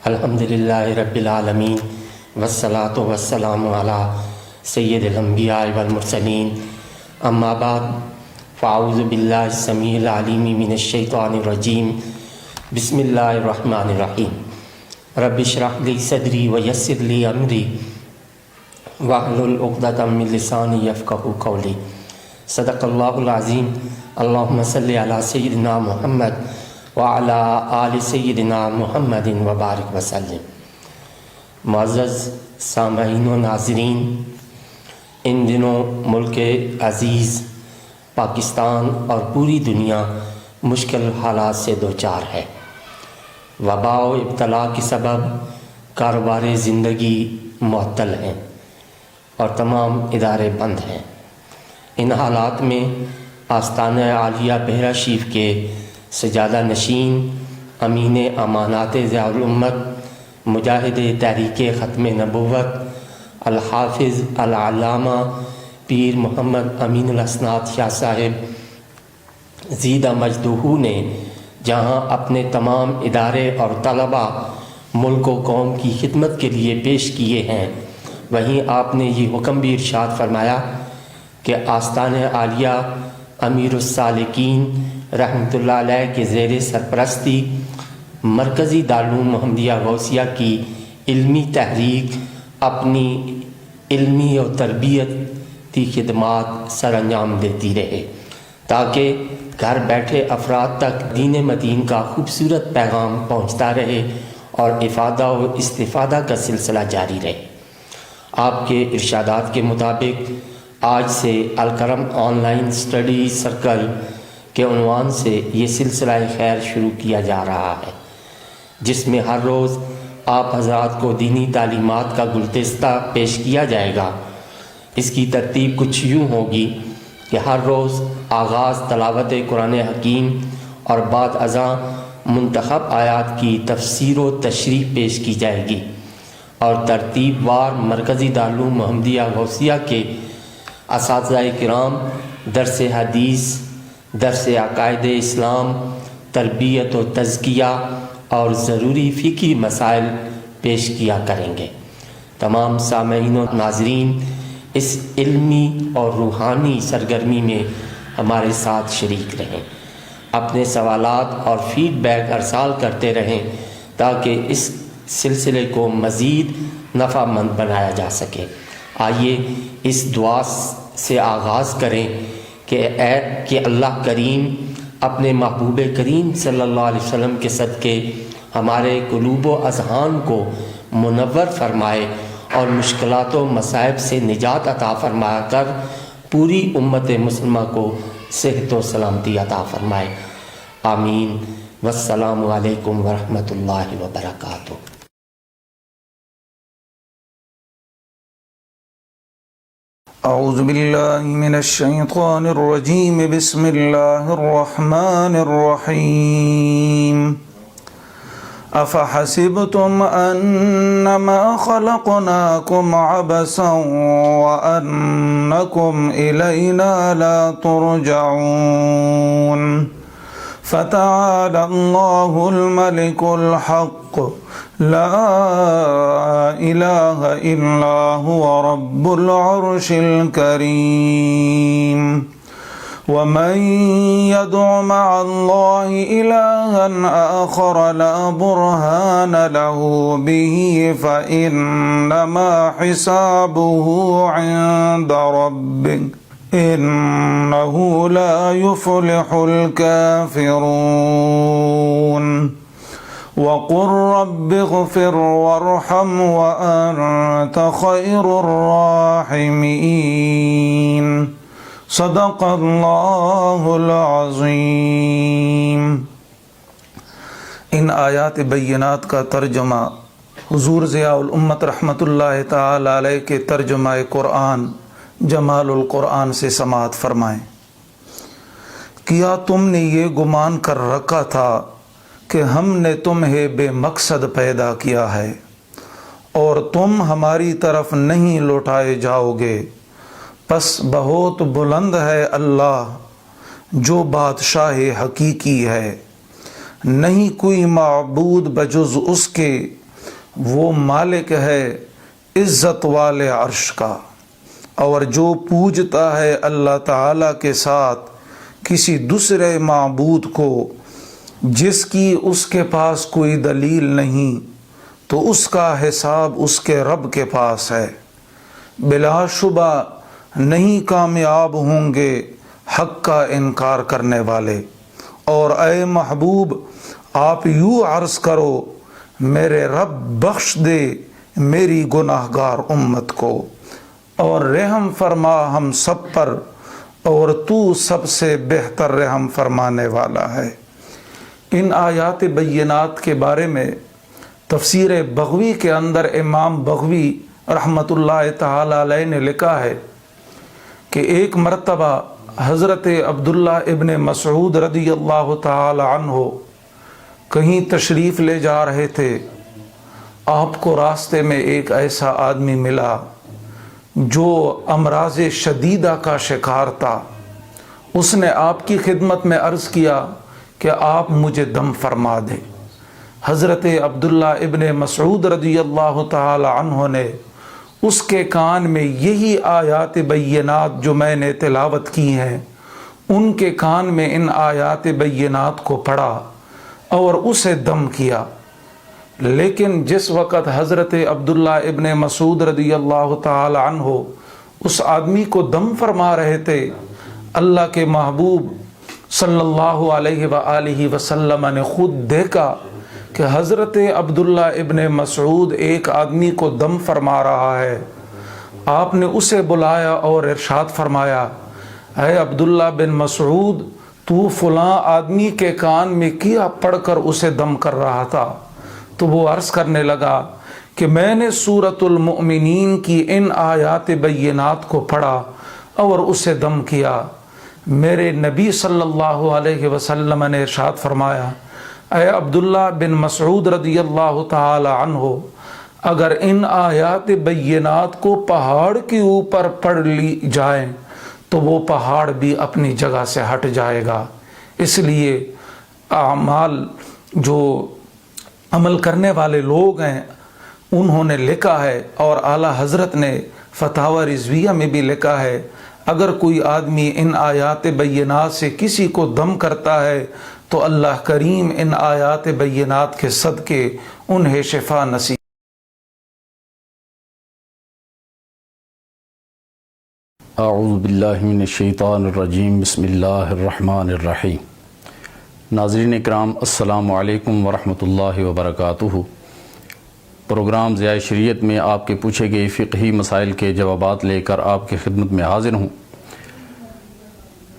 الحمدللہ رب العالمین والصلاة والسلام علی سید الانبیاء والمرسلین، اما بعد فاعوذ باللہ السمیع العلیم من الشیطان الرجیم، بسم اللہ الرحمن الرحیم۔ رب اشرح لی صدری ویسر لی امری واحلل عقدۃ من لسانی یفقہوا قولی۔ صدق اللہ العظیم۔ اللہم صلی علی سیدنا محمد وعلی آل سیدنا محمد وبارک وسلم۔ معزز سامعین و ناظرین، ان دنوں ملک عزیز پاکستان اور پوری دنیا مشکل حالات سے دوچار ہے۔ وبا و ابتلا کے سبب کاروبار زندگی معطل ہیں اور تمام ادارے بند ہیں۔ ان حالات میں آستانہ عالیہ بحیرہ شریف کے سجادہ نشین، امین امانات ضیاء الامت، مجاہد تحریک ختم نبوت، الحافظ العلامہ پیر محمد امین الاسناد شاہ صاحب زیدہ مجدہ نے جہاں اپنے تمام ادارے اور طلباء ملک و قوم کی خدمت کے لیے پیش کیے ہیں، وہیں آپ نے یہ حکم بھی ارشاد فرمایا کہ آستانہ عالیہ امیر السالکین رحمۃ اللہ علیہ کے زیر سرپرستی مرکزی دارالعلوم محمدیہ غوثیہ کی علمی تحریک اپنی علمی اور تربیتی خدمات سر انجام دیتی رہے تاکہ گھر بیٹھے افراد تک دین متین کا خوبصورت پیغام پہنچتا رہے اور افادہ و استفادہ کا سلسلہ جاری رہے۔ آپ کے ارشادات کے مطابق آج سے Al-Karam on line study circle کے عنوان سے یہ سلسلہ خیر شروع کیا جا رہا ہے، جس میں ہر روز آپ حضرات کو دینی تعلیمات کا گلدستہ پیش کیا جائے گا۔ اس کی ترتیب کچھ یوں ہوگی کہ ہر روز آغاز تلاوت قرآن حکیم اور بعد ازاں منتخب آیات کی تفسیر و تشریح پیش کی جائے گی، اور ترتیب وار مرکزی دارالعلوم محمدیہ غوثیہ کے اساتذہ کرام درس حدیث، درس عقائد اسلام، تربیت و تزکیہ اور ضروری فقہی مسائل پیش کیا کریں گے۔ تمام سامعین و ناظرین اس علمی اور روحانی سرگرمی میں ہمارے ساتھ شریک رہیں، اپنے سوالات اور فیڈ بیک ارسال کرتے رہیں تاکہ اس سلسلے کو مزید نفع مند بنایا جا سکے۔ آئیے اس دعا سے آغاز کریں کہ اللہ کریم اپنے محبوب کریم صلی اللہ علیہ وسلم کے صدقے ہمارے قلوب و اذہان کو منور فرمائے اور مشکلات و مصائب سے نجات عطا فرما کر پوری امت مسلمہ کو صحت و سلامتی عطا فرمائے۔ آمین۔ والسلام علیکم ورحمۃ اللہ وبرکاتہ۔ اعوذ باللہ من الشیطان الرجیم، بسم اللہ الرحمن الرحیم۔ افحسبتم انما خلقناکم عبثا وانکم الینا لا ترجعون۔ فتعالى الله الملك الحق لا إله إلا هو رب العرش الكريم۔ ومن يدع مع الله إلها آخر لا برهان له به فإنما حسابه عند ربه إنه لا يفلح الكافرون۔ وقل رب اغفر وارحم وأنت خير الراحمين۔ صدق اللہ العظیم۔ ان آیات بینات کا ترجمہ حضور ضیاء الامت رحمۃ اللہ تعالی علیہ کے ترجمہ قرآن جمال القرآن سے سماعت فرمائیں۔ کیا تم نے یہ گمان کر رکھا تھا کہ ہم نے تمہیں بے مقصد پیدا کیا ہے اور تم ہماری طرف نہیں لوٹائے جاؤ گے؟ پس بہت بلند ہے اللہ جو بادشاہ حقیقی ہے، نہیں کوئی معبود بجز اس کے، وہ مالک ہے عزت والے عرش کا۔ اور جو پوجتا ہے اللہ تعالیٰ کے ساتھ کسی دوسرے معبود کو جس کی اس کے پاس کوئی دلیل نہیں، تو اس کا حساب اس کے رب کے پاس ہے۔ بلا شبہ نہیں کامیاب ہوں گے حق کا انکار کرنے والے۔ اور اے محبوب آپ یوں عرض کرو، میرے رب بخش دے میری گناہ گار امت کو، اور رحم فرما ہم سب پر، اور تو سب سے بہتر رحم فرمانے والا ہے۔ ان آیات بینات کے بارے میں تفسیر بغوی کے اندر امام بغوی رحمۃ اللہ تعالی علیہ نے لکھا ہے کہ ایک مرتبہ حضرت عبداللہ ابن مسعود رضی اللہ تعالی عنہ کہیں تشریف لے جا رہے تھے۔ آپ کو راستے میں ایک ایسا آدمی ملا جو امراض شدیدہ کا شکار تھا۔ اس نے آپ کی خدمت میں عرض کیا کہ آپ مجھے دم فرما دیں۔ حضرت عبداللہ ابن مسعود رضی اللہ تعالی عنہ نے اس کے کان میں یہی آیات بینات جو میں نے تلاوت کی ہیں، ان کے کان میں ان آیات بینات کو پڑھا اور اسے دم کیا۔ لیکن جس وقت حضرت عبداللہ ابن مسعود رضی اللہ تعالی عنہ اس آدمی کو دم فرما رہے تھے، اللہ کے محبوب صلی اللہ علیہ وآلہ وسلم نے خود دیکھا کہ حضرت عبداللہ ابن مسعود ایک آدمی کو دم فرما رہا ہے۔ آپ نے اسے بلایا اور ارشاد فرمایا، اے عبداللہ بن مسعود، تو فلاں آدمی کے کان میں کیا پڑھ کر اسے دم کر رہا تھا؟ تو وہ عرض کرنے لگا کہ میں نے سورۃ المؤمنین کی ان آیات بینات کو پڑھا اور اسے دم کیا۔ میرے نبی صلی اللہ علیہ وسلم نے ارشاد فرمایا، اے عبداللہ بن مسعود رضی اللہ تعالی عنہ، اگر ان آیات بینات کو پہاڑ کے اوپر پڑھ لی جائیں تو وہ پہاڑ بھی اپنی جگہ سے ہٹ جائے گا۔ اس لیے اعمال جو عمل کرنے والے لوگ ہیں انہوں نے لکھا ہے، اور اعلیٰ حضرت نے فتاوی رضویہ میں بھی لکھا ہے، اگر کوئی آدمی ان آیات بینات سے کسی کو دم کرتا ہے تو اللہ کریم ان آیات بینات کے صدقے انہیں شفا نصیب۔ اعوذ باللہ من الشیطان الرجیم، بسم اللہ الرحمن الرحیم۔ ناظرین اکرام، السلام علیکم ورحمۃ اللہ وبرکاتہ۔ پروگرام ضیاء شریعت میں آپ کے پوچھے گئے فقہی مسائل کے جوابات لے کر آپ کی خدمت میں حاضر ہوں۔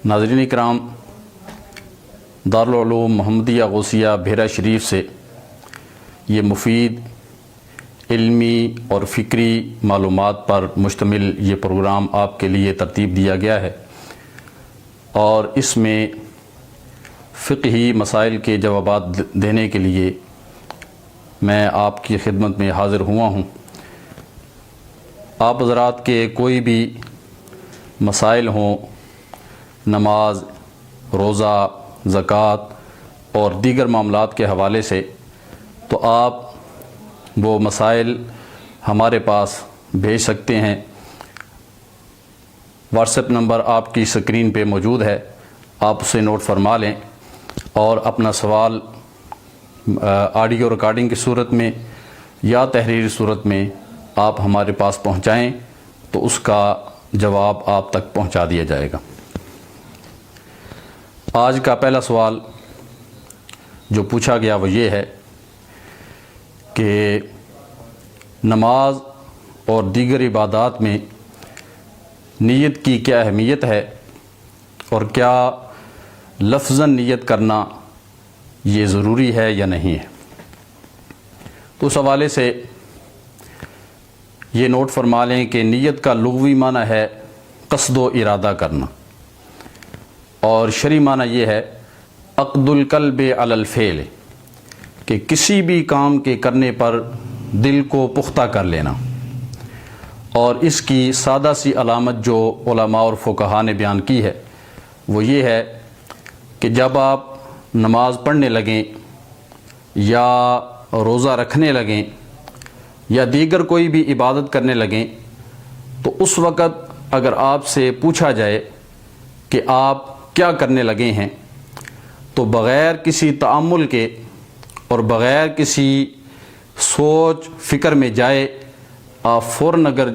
ناظرین اکرام، دارالعلوم محمدیہ غوثیہ بھیرہ شریف سے یہ مفید علمی اور فکری معلومات پر مشتمل یہ پروگرام آپ کے لیے ترتیب دیا گیا ہے، اور اس میں فقہی مسائل کے جوابات دینے کے لیے میں آپ کی خدمت میں حاضر ہوا ہوں۔ آپ حضرات کے کوئی بھی مسائل ہوں، نماز، روزہ، زکوٰۃ اور دیگر معاملات کے حوالے سے، تو آپ وہ مسائل ہمارے پاس بھیج سکتے ہیں۔ واٹس ایپ نمبر آپ کی سکرین پہ موجود ہے، آپ اسے نوٹ فرما لیں اور اپنا سوال آڈیو ریکارڈنگ کی صورت میں یا تحریری صورت میں آپ ہمارے پاس پہنچائیں تو اس کا جواب آپ تک پہنچا دیا جائے گا۔ آج کا پہلا سوال جو پوچھا گیا وہ یہ ہے کہ نماز اور دیگر عبادات میں نیت کی کیا اہمیت ہے، اور کیا لفظاً نیت کرنا یہ ضروری ہے یا نہیں ہے؟ تو اس حوالے سے یہ نوٹ فرما لیں کہ نیت کا لغوی معنی ہے قصد و ارادہ کرنا، اور شرعی معنی یہ ہے عقد القلب علی الفعل، کہ کسی بھی کام کے کرنے پر دل کو پختہ کر لینا۔ اور اس کی سادہ سی علامت جو علماء اور فقہاء نے بیان کی ہے وہ یہ ہے کہ جب آپ نماز پڑھنے لگیں یا روزہ رکھنے لگیں یا دیگر کوئی بھی عبادت کرنے لگیں تو اس وقت اگر آپ سے پوچھا جائے کہ آپ کیا کرنے لگے ہیں تو بغیر کسی تأمل کے اور بغیر کسی سوچ فکر میں جائے آپ فوراً اگر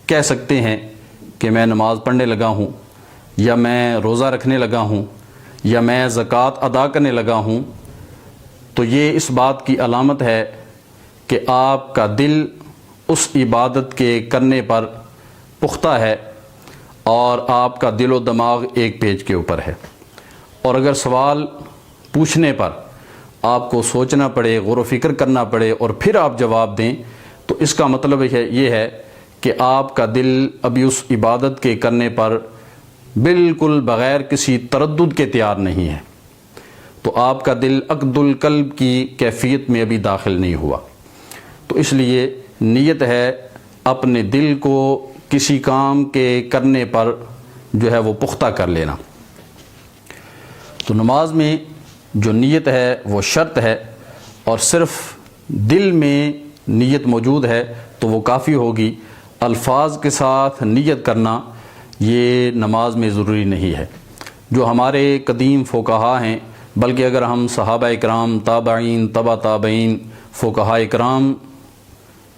کہہ سکتے ہیں کہ میں نماز پڑھنے لگا ہوں یا میں روزہ رکھنے لگا ہوں یا میں زکوٰۃ ادا کرنے لگا ہوں تو یہ اس بات کی علامت ہے کہ آپ کا دل اس عبادت کے کرنے پر پختہ ہے اور آپ کا دل و دماغ ایک پیج کے اوپر ہے۔ اور اگر سوال پوچھنے پر آپ کو سوچنا پڑے، غور و فکر کرنا پڑے اور پھر آپ جواب دیں تو اس کا مطلب یہ ہے کہ آپ کا دل ابھی اس عبادت کے کرنے پر بالکل بغیر کسی تردد کے تیار نہیں ہے، تو آپ کا دل عقد القلب کی کیفیت میں ابھی داخل نہیں ہوا۔ تو اس لیے نیت ہے اپنے دل کو کسی کام کے کرنے پر جو ہے وہ پختہ کر لینا۔ تو نماز میں جو نیت ہے وہ شرط ہے، اور صرف دل میں نیت موجود ہے تو وہ کافی ہوگی۔ الفاظ کے ساتھ نیت کرنا یہ نماز میں ضروری نہیں ہے۔ جو ہمارے قدیم فقہا ہیں، بلکہ اگر ہم صحابہ اکرام، تابعین، تبع تابعین، فقہا اکرام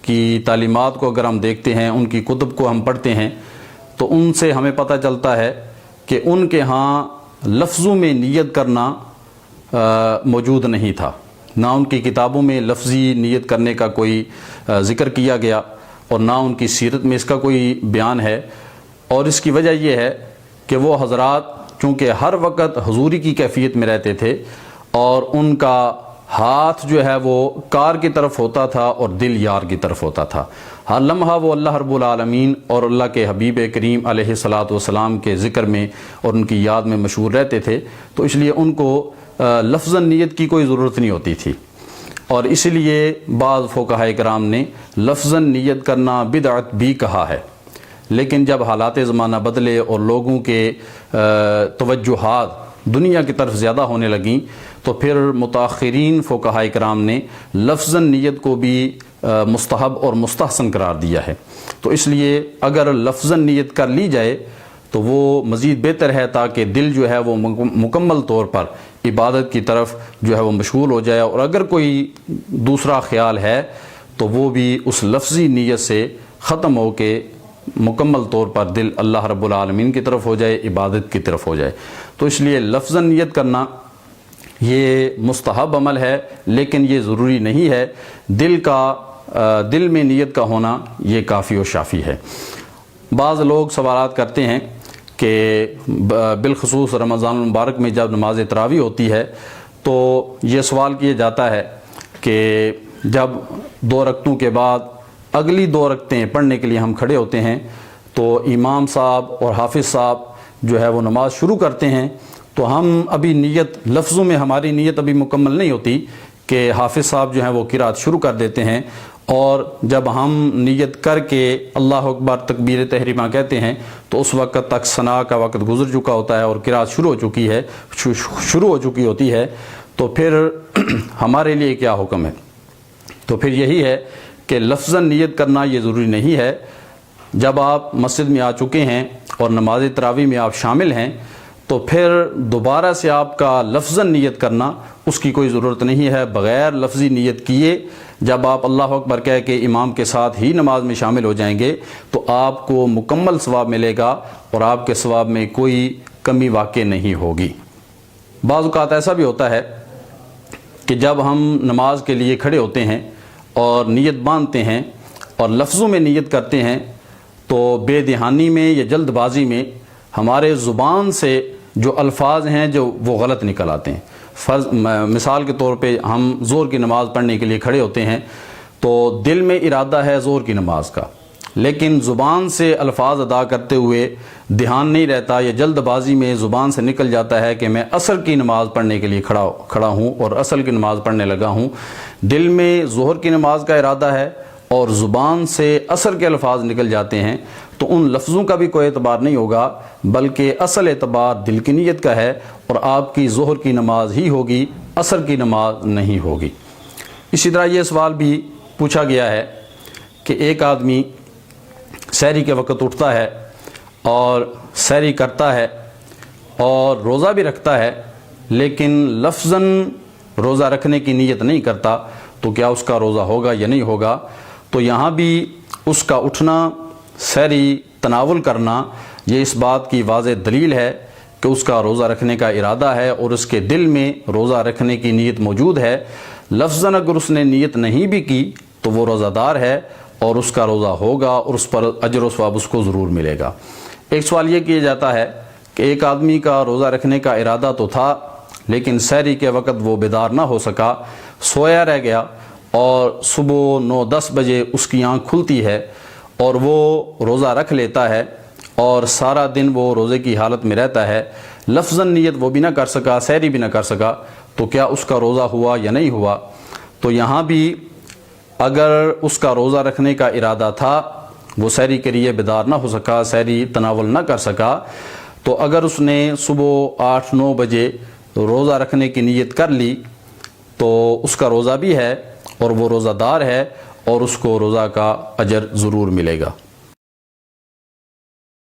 کی تعلیمات کو اگر ہم دیکھتے ہیں، ان کی کتب کو ہم پڑھتے ہیں تو ان سے ہمیں پتہ چلتا ہے کہ ان کے ہاں لفظوں میں نیت کرنا موجود نہیں تھا، نہ ان کی کتابوں میں لفظی نیت کرنے کا کوئی ذکر کیا گیا اور نہ ان کی سیرت میں اس کا کوئی بیان ہے۔ اور اس کی وجہ یہ ہے کہ وہ حضرات چونکہ ہر وقت حضوری کی کیفیت میں رہتے تھے اور ان کا ہاتھ جو ہے وہ کار کی طرف ہوتا تھا اور دل یار کی طرف ہوتا تھا، ہر لمحہ وہ اللہ رب العالمین اور اللہ کے حبیب کریم علیہ الصلاۃ والسلام کے ذکر میں اور ان کی یاد میں مشغول رہتے تھے، تو اس لیے ان کو لفظاً نیت کی کوئی ضرورت نہیں ہوتی تھی۔ اور اس لیے بعض فقہاء کرام نے لفظاً نیت کرنا بدعت بھی کہا ہے، لیکن جب حالات زمانہ بدلے اور لوگوں کے توجہات دنیا کی طرف زیادہ ہونے لگیں تو پھر متاخرین فقہاء کرام نے لفظاً نیت کو بھی مستحب اور مستحسن قرار دیا ہے۔ تو اس لیے اگر لفظاً نیت کر لی جائے تو وہ مزید بہتر ہے، تاکہ دل جو ہے وہ مکمل طور پر عبادت کی طرف جو ہے وہ مشغول ہو جائے، اور اگر کوئی دوسرا خیال ہے تو وہ بھی اس لفظی نیت سے ختم ہو کے مکمل طور پر دل اللہ رب العالمین کی طرف ہو جائے، عبادت کی طرف ہو جائے۔ تو اس لیے لفظاً نیت کرنا یہ مستحب عمل ہے، لیکن یہ ضروری نہیں ہے۔ دل میں نیت کا ہونا یہ کافی و شافی ہے۔ بعض لوگ سوالات کرتے ہیں کہ بالخصوص رمضان المبارک میں جب نماز تراویح ہوتی ہے تو یہ سوال کیا جاتا ہے کہ جب 2 رکعتوں کے بعد اگلی 2 رکعتیں پڑھنے کے لیے ہم کھڑے ہوتے ہیں تو امام صاحب اور حافظ صاحب جو ہے وہ نماز شروع کرتے ہیں، تو ہم ابھی نیت لفظوں میں ہماری نیت ابھی مکمل نہیں ہوتی کہ حافظ صاحب جو ہیں وہ قرات شروع کر دیتے ہیں، اور جب ہم نیت کر کے اللہ اکبر تکبیر تحریمہ کہتے ہیں تو اس وقت تک ثنا کا وقت گزر چکا ہوتا ہے اور قرات شروع ہو چکی ہوتی ہے۔ تو پھر ہمارے لیے کیا حکم ہے؟ تو پھر یہی ہے کہ لفظاً نیت کرنا یہ ضروری نہیں ہے۔ جب آپ مسجد میں آ چکے ہیں اور نماز تراویح میں آپ شامل ہیں تو پھر دوبارہ سے آپ کا لفظاً نیت کرنا اس کی کوئی ضرورت نہیں ہے۔ بغیر لفظی نیت کیے جب آپ اللہ اکبر کہہ کے امام کے ساتھ ہی نماز میں شامل ہو جائیں گے تو آپ کو مکمل ثواب ملے گا اور آپ کے ثواب میں کوئی کمی واقع نہیں ہوگی۔ بعض اوقات ایسا بھی ہوتا ہے کہ جب ہم نماز کے لیے کھڑے ہوتے ہیں اور نیت باندھتے ہیں اور لفظوں میں نیت کرتے ہیں تو بے دہانی میں یا جلد بازی میں ہمارے زبان سے جو الفاظ ہیں جو وہ غلط نکل آتے ہیں۔ مثال کے طور پہ ہم ظہر کی نماز پڑھنے کے لیے کھڑے ہوتے ہیں تو دل میں ارادہ ہے ظہر کی نماز کا، لیکن زبان سے الفاظ ادا کرتے ہوئے دھیان نہیں رہتا یا جلد بازی میں زبان سے نکل جاتا ہے کہ میں عصر کی نماز پڑھنے کے لیے کھڑا ہوں اور عصر کی نماز پڑھنے لگا ہوں۔ دل میں ظہر کی نماز کا ارادہ ہے اور زبان سے عصر کے الفاظ نکل جاتے ہیں تو ان لفظوں کا بھی کوئی اعتبار نہیں ہوگا، بلکہ اصل اعتبار دل کی نیت کا ہے، اور آپ کی ظہر کی نماز ہی ہوگی، عصر کی نماز نہیں ہوگی۔ اسی طرح یہ سوال بھی پوچھا گیا ہے کہ ایک آدمی سحری کے وقت اٹھتا ہے اور سحری کرتا ہے اور روزہ بھی رکھتا ہے، لیکن لفظاً روزہ رکھنے کی نیت نہیں کرتا، تو کیا اس کا روزہ ہوگا یا نہیں ہوگا؟ تو یہاں بھی اس کا اٹھنا، سحری تناول کرنا، یہ اس بات کی واضح دلیل ہے کہ اس کا روزہ رکھنے کا ارادہ ہے اور اس کے دل میں روزہ رکھنے کی نیت موجود ہے۔ لفظاً اگر اس نے نیت نہیں بھی کی تو وہ روزہ دار ہے اور اس کا روزہ ہوگا اور اس پر اجر و ثواب اس کو ضرور ملے گا۔ ایک سوال یہ کیا جاتا ہے کہ ایک آدمی کا روزہ رکھنے کا ارادہ تو تھا، لیکن سحری کے وقت وہ بیدار نہ ہو سکا، سویا رہ گیا، اور صبح 9-10 بجے اس کی آنکھ کھلتی ہے اور وہ روزہ رکھ لیتا ہے اور سارا دن وہ روزے کی حالت میں رہتا ہے، لفظاً نیت وہ بھی نہ کر سکا، سحری بھی نہ کر سکا، تو کیا اس کا روزہ ہوا یا نہیں ہوا؟ تو یہاں بھی اگر اس کا روزہ رکھنے کا ارادہ تھا، وہ سحری کے لیے بیدار نہ ہو سکا، سحری تناول نہ کر سکا، تو اگر اس نے صبح 8-9 بجے روزہ رکھنے کی نیت کر لی تو اس کا روزہ بھی ہے اور وہ روزہ دار ہے اور اس کو روزہ کا اجر ضرور ملے گا۔